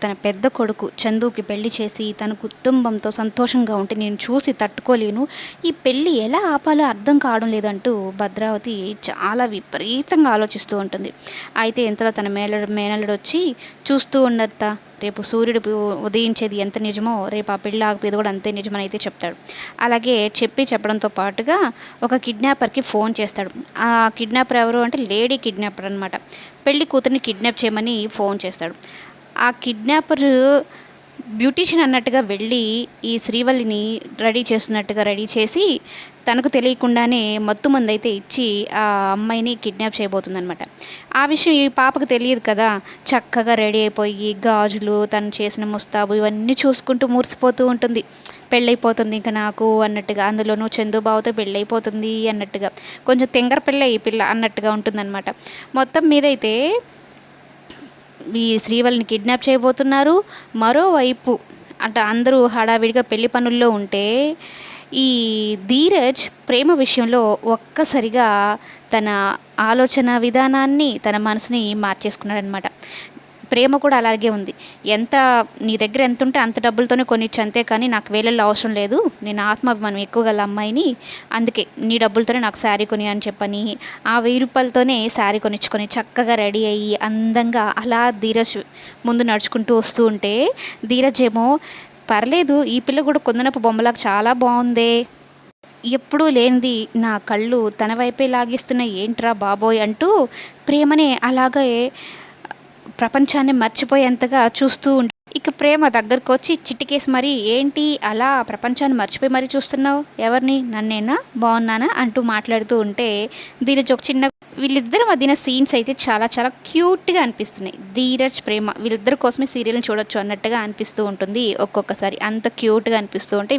తన పెద్ద కొడుకు చందుకి పెళ్లి చేసి తన కుటుంబంతో సంతోషంగా ఉంటే నేను చూసి తట్టుకోలేను. ఈ పెళ్ళి ఎలా ఆపాలో అర్థం కావడం లేదంటూ భద్రావతి చాలా విపరీతంగా ఆలోచిస్తూ ఉంటుంది. అయితే ఇంతలో తన మేనల్లుడు వచ్చి, చూస్తూ ఉన్నంత రేపు సూర్యుడు ఉదయించేది ఎంత నిజమో రేపు ఆ పెళ్ళి ఆగిపోయేది కూడా అంతే నిజమని అయితే చెప్తాడు. అలాగే చెప్పడంతో పాటుగా ఒక కిడ్నాపర్కి ఫోన్ చేస్తాడు. ఆ కిడ్నాపర్ ఎవరు అంటే లేడీ కిడ్నాపర్ అనమాట. పెళ్లి కూతుర్ని కిడ్నాప్ చేయమని ఫోన్ చేస్తాడు. ఆ కిడ్నాపర్ బ్యూటీషియన్ అన్నట్టుగా వెళ్ళి ఈ శ్రీవల్లిని రెడీ చేసి తనకు తెలియకుండానే మత్తు మందు అయితే ఇచ్చి ఆ అమ్మాయిని కిడ్నాప్ చేయబోతుందనమాట. ఆ విషయం ఈ పాపకు తెలియదు కదా. చక్కగా రెడీ అయిపోయి గాజులు, తను చేసిన ముస్తాబు ఇవన్నీ చూసుకుంటూ మురిసిపోతూ ఉంటుంది. పెళ్ళైపోతుంది ఇంకా నాకు అన్నట్టుగా, అందులోనూ చందుబాబుతో పెళ్ళైపోతుంది అన్నట్టుగా, కొంచెం తెంగర పిల్ల ఈ పిల్ల అన్నట్టుగా ఉంటుందన్నమాట. మొత్తం మీదైతే ఈ శ్రీవల్లిని కిడ్నాప్ చేయబోతున్నారు. మరోవైపు అందరూ హడావిడిగా పెళ్లి పనుల్లో ఉంటే ఈ ధీరజ్ ప్రేమ విషయంలో ఒక్కసారిగా తన ఆలోచన విధానాన్ని, తన మనసుని మార్చేసుకున్నాడనమాట. ప్రేమ కూడా అలాగే ఉంది. నీ దగ్గర ఎంత ఉంటే అంత డబ్బులతోనే కొనిచ్చు, అంతే కానీ నాకు వేలల్లో అవసరం లేదు, నేను ఆత్మాభిమానం ఎక్కువ గల అమ్మాయిని, అందుకే నీ డబ్బులతోనే నాకు శారీ కొని అని చెప్పని ఆ 1000 రూపాయలతోనే శారీ కొనిచ్చుకొని చక్కగా రెడీ అయ్యి అందంగా అలా ధీరజ్ ముందు నడుచుకుంటూ వస్తూ ఉంటే, ధీరజ్ ఏమో పర్లేదు ఈ పిల్ల కూడా కొందనపు బొమ్మలాగా చాలా బాగుందే, ఎప్పుడూ లేనిది నా కళ్ళు తన వైపే లాగిస్తున్న ఏంట్రా బాబోయ్ అంటూ ప్రేమనే అలాగే ప్రపంచాన్ని మర్చిపోయేంతగా చూస్తూ ఉంటాడు. ఇక ప్రేమ దగ్గరకు వచ్చి చిటికేసి మరి, ఏంటి అలా ప్రపంచాన్ని మర్చిపోయి మరీ చూస్తున్నావు, ఎవరిని, నన్నేనా, బాగున్నానా అంటూ మాట్లాడుతూ ఉంటే ధీరజ్ ఒక చిన్న, వీళ్ళిద్దరి మధ్యన సీన్స్ అయితే చాలా చాలా క్యూట్గా అనిపిస్తున్నాయి. ధీరజ్ ప్రేమ వీళ్ళిద్దరి కోసమే సీరియల్ని చూడొచ్చు అన్నట్టుగా అనిపిస్తూ ఉంటుంది ఒక్కొక్కసారి. అంత క్యూట్గా అనిపిస్తూ ఉంటే